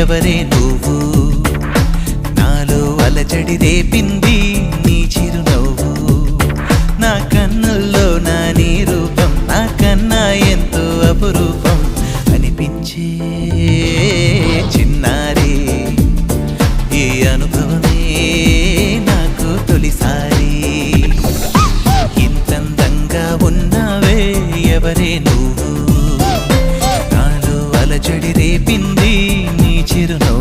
ఎవరే నువ్వు నాలో అలజడి రేపింది నీ చిరునవ్వు నా కన్నుల్లో నా నీ రూపం నా కన్నా ఎంతో అపురూపం అనిపించే చిన్నారి ఈ అనుభవమే నాకు తొలిసారి ఇంతందంగా ఉన్నావే ఎవరే నువ్వు నాలో అలజడి రేపింది నీ చిరునవ్వు